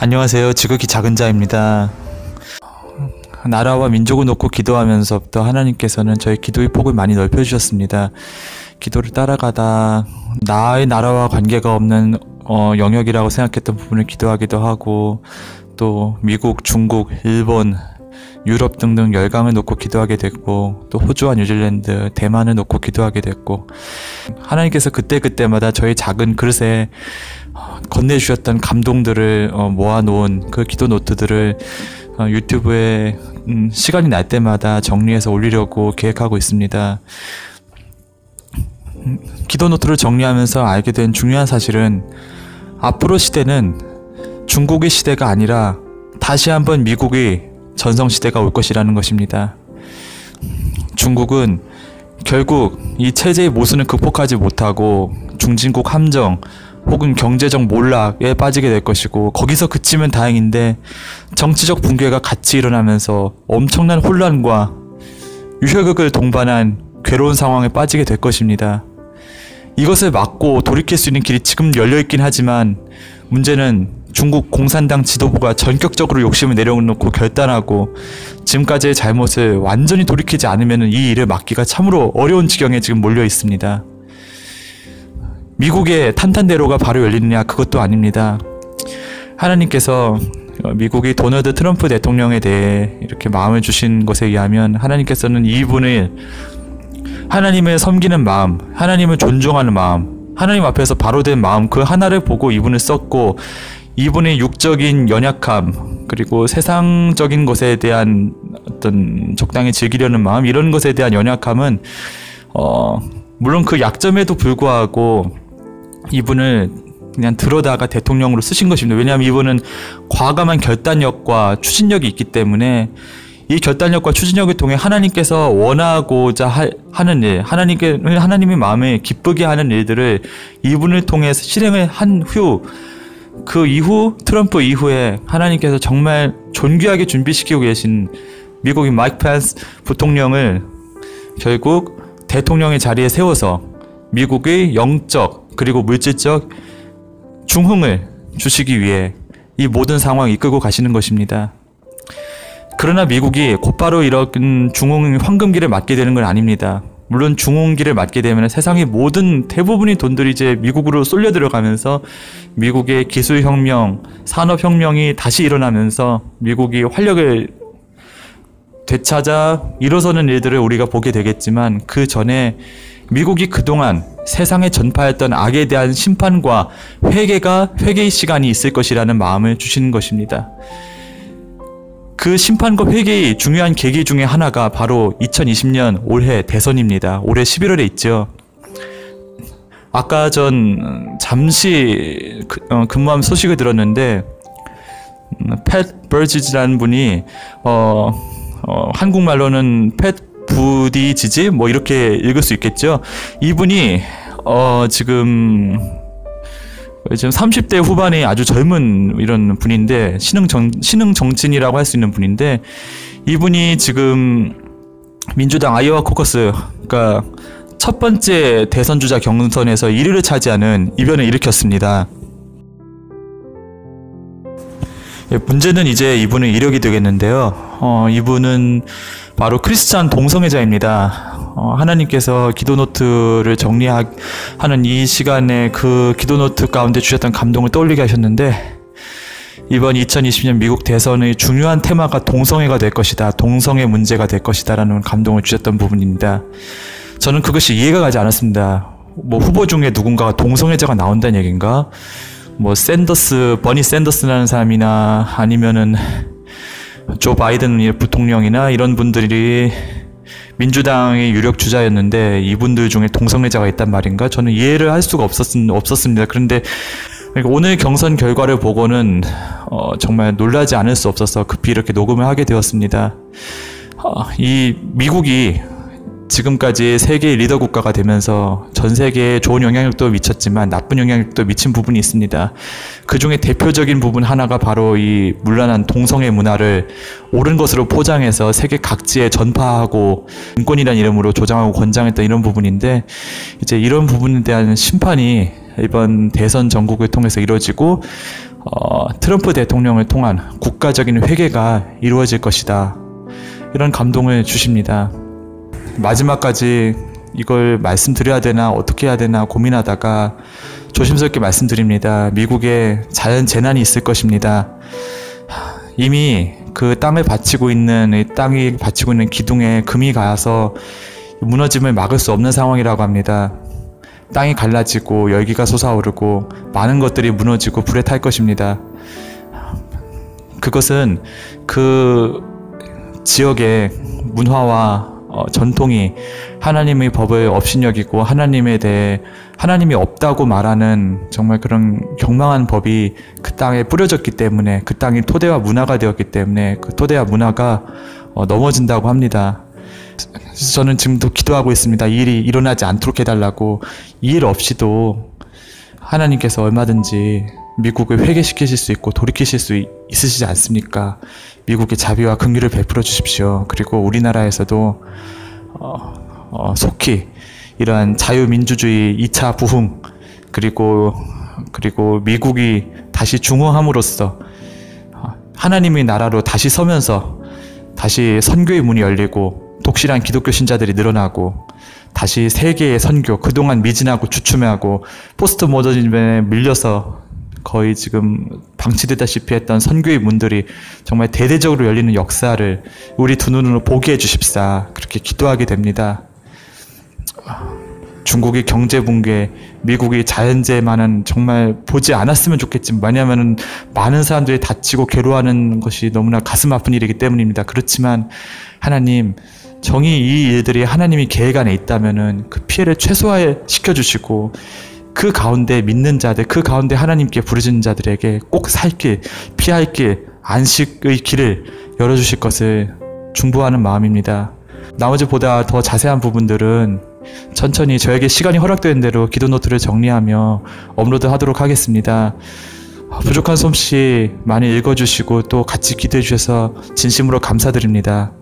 안녕하세요. 지극히 작은 자입니다. 나라와 민족을 놓고 기도하면서부터 하나님께서는 저희 기도의 폭을 많이 넓혀주셨습니다. 기도를 따라가다 나의 나라와 관계가 없는 영역이라고 생각했던 부분을 기도하기도 하고, 또 미국, 중국, 일본, 유럽 등등 열강을 놓고 기도하게 됐고, 또 호주와 뉴질랜드, 대만을 놓고 기도하게 됐고, 하나님께서 그때그때마다 저희 작은 그릇에 건네주셨던 감동들을 모아놓은 그 기도 노트들을 유튜브에 시간이 날 때마다 정리해서 올리려고 계획하고 있습니다. 기도 노트를 정리하면서 알게 된 중요한 사실은, 앞으로 시대는 중국의 시대가 아니라 다시 한번 미국의 전성시대가 올 것이라는 것입니다. 중국은 결국 이 체제의 모순을 극복하지 못하고 중진국 함정 혹은 경제적 몰락에 빠지게 될 것이고, 거기서 그치면 다행인데 정치적 붕괴가 같이 일어나면서 엄청난 혼란과 유혈극을 동반한 괴로운 상황에 빠지게 될 것입니다. 이것을 막고 돌이킬 수 있는 길이 지금 열려있긴 하지만, 문제는 중국 공산당 지도부가 전격적으로 욕심을 내려놓고 결단하고 지금까지의 잘못을 완전히 돌이키지 않으면 이 일을 막기가 참으로 어려운 지경에 지금 몰려 있습니다. 미국의 탄탄대로가 바로 열리느냐? 그것도 아닙니다. 하나님께서 미국의 도널드 트럼프 대통령에 대해 이렇게 마음을 주신 것에 의하면, 하나님께서는 이분을 하나님을 섬기는 마음, 하나님을 존중하는 마음, 하나님 앞에서 바로 된 마음, 그 하나를 보고 이분을 썼고, 이분의 육적인 연약함, 그리고 세상적인 것에 대한 어떤 적당히 즐기려는 마음, 이런 것에 대한 연약함은 물론 그 약점에도 불구하고 이분을 그냥 들어다가 대통령으로 쓰신 것입니다. 왜냐하면 이분은 과감한 결단력과 추진력이 있기 때문에, 이 결단력과 추진력을 통해 하나님께서 원하고자 하는 일, 하나님의 마음을 기쁘게 하는 일들을 이분을 통해서 실행을 한 후, 그 이후 트럼프 이후에 하나님께서 정말 존귀하게 준비시키고 계신 미국의 마이크 펜스 부통령을 결국 대통령의 자리에 세워서 미국의 영적 그리고 물질적 중흥을 주시기 위해 이 모든 상황을 이끌고 가시는 것입니다. 그러나 미국이 곧바로 이런 중흥 황금기를 맞게 되는 건 아닙니다. 물론 중흥기를 맞게 되면 세상의 모든 대부분의 돈들이 이제 미국으로 쏠려 들어가면서 미국의 기술혁명, 산업혁명이 다시 일어나면서 미국이 활력을 되찾아 일어서는 일들을 우리가 보게 되겠지만, 그 전에 미국이 그동안 세상에 전파했던 악에 대한 심판과 회개의 시간이 있을 것이라는 마음을 주시는 것입니다. 그 심판과 회개의 중요한 계기 중에 하나가 바로 2020년 올해 대선입니다. 올해 11월에 있죠. 아까 전 잠시 근무하면서 소식을 들었는데, 팻 버지즈라는 분이 한국말로는 팻 부디지지 뭐 이렇게 읽을 수 있겠죠. 이분이 지금 30대 후반의 아주 젊은 이런 분인데, 신흥 정치인이라고 할 수 있는 분인데, 이분이 지금 민주당 아이오와 코커스, 그러니까 첫 번째 대선 주자 경선에서 1위를 차지하는 이변을 일으켰습니다. 문제는 이제 이분의 이력이 되겠는데요. 이분은 바로 크리스찬 동성애자입니다. 하나님께서 기도노트를 정리하는 이 시간에 그 기도노트 가운데 주셨던 감동을 떠올리게 하셨는데, 이번 2020년 미국 대선의 중요한 테마가 동성애가 될 것이다, 동성애 문제가 될 것이다 라는 감동을 주셨던 부분입니다. 저는 그것이 이해가 가지 않았습니다. 뭐 후보 중에 누군가가 동성애자가 나온다는 얘기인가? 뭐 버니 샌더스라는 사람이나 아니면은 조 바이든 부통령이나 이런 분들이 민주당의 유력 주자였는데, 이분들 중에 동성애자가 있단 말인가? 저는 이해를 할 수가 없었습니다. 그런데 오늘 경선 결과를 보고는 정말 놀라지 않을 수 없어서 급히 이렇게 녹음을 하게 되었습니다. 이 미국이 지금까지 세계의 리더 국가가 되면서 전 세계에 좋은 영향력도 미쳤지만 나쁜 영향력도 미친 부분이 있습니다. 그 중에 대표적인 부분 하나가 바로 이 문란한 동성애 문화를 옳은 것으로 포장해서 세계 각지에 전파하고 인권이라는 이름으로 조장하고 권장했던 이런 부분인데, 이제 이런 부분에 대한 심판이 이번 대선 전국을 통해서 이루어지고, 트럼프 대통령을 통한 국가적인 회개가 이루어질 것이다. 이런 감동을 주십니다. 마지막까지 이걸 말씀드려야 되나 어떻게 해야 되나 고민하다가 조심스럽게 말씀드립니다. 미국에 자연 재난이 있을 것입니다. 이미 그 땅을 바치고 있는 땅이 바치고 있는 기둥에 금이 가서 무너짐을 막을 수 없는 상황이라고 합니다. 땅이 갈라지고 열기가 솟아오르고 많은 것들이 무너지고 불에 탈 것입니다. 그것은 그 지역의 문화와 전통이 하나님의 법을 업신여기고 하나님에 대해 하나님이 없다고 말하는 정말 그런 경망한 법이 그 땅에 뿌려졌기 때문에 그 땅이 토대와 문화가 되었기 때문에 그 토대와 문화가 넘어진다고 합니다. 저는 지금도 기도하고 있습니다. 이 일이 일어나지 않도록 해달라고. 이 일 없이도 하나님께서 얼마든지 미국을 회개시키실 수 있고 돌이키실 수 있으시지 않습니까? 미국의 자비와 긍휼을 베풀어 주십시오. 그리고 우리나라에서도 속히 이러한 자유민주주의 2차 부흥 그리고 미국이 다시 중흥함으로써 하나님의 나라로 다시 서면서 다시 선교의 문이 열리고 독실한 기독교 신자들이 늘어나고 다시 세계의 선교, 그동안 미진하고 주춤해하고 포스트 모더니즘에 밀려서 거의 지금 방치되다시피 했던 선교의 문들이 정말 대대적으로 열리는 역사를 우리 두 눈으로 보게 해주십사. 그렇게 기도하게 됩니다. 중국이 경제 붕괴, 미국이 자연재해만은 정말 보지 않았으면 좋겠지만, 왜냐하면 많은 사람들이 다치고 괴로워하는 것이 너무나 가슴 아픈 일이기 때문입니다. 그렇지만 하나님, 정의 이 일들이 하나님이 계획 안에 있다면은 그 피해를 최소화시켜 주시고, 그 가운데 믿는 자들, 그 가운데 하나님께 부르짖는 자들에게 꼭 살 길, 피할 길, 안식의 길을 열어주실 것을 중보하는 마음입니다. 나머지보다 더 자세한 부분들은 천천히 저에게 시간이 허락되는 대로 기도 노트를 정리하며 업로드하도록 하겠습니다. 부족한 솜씨 많이 읽어주시고 또 같이 기도해 주셔서 진심으로 감사드립니다.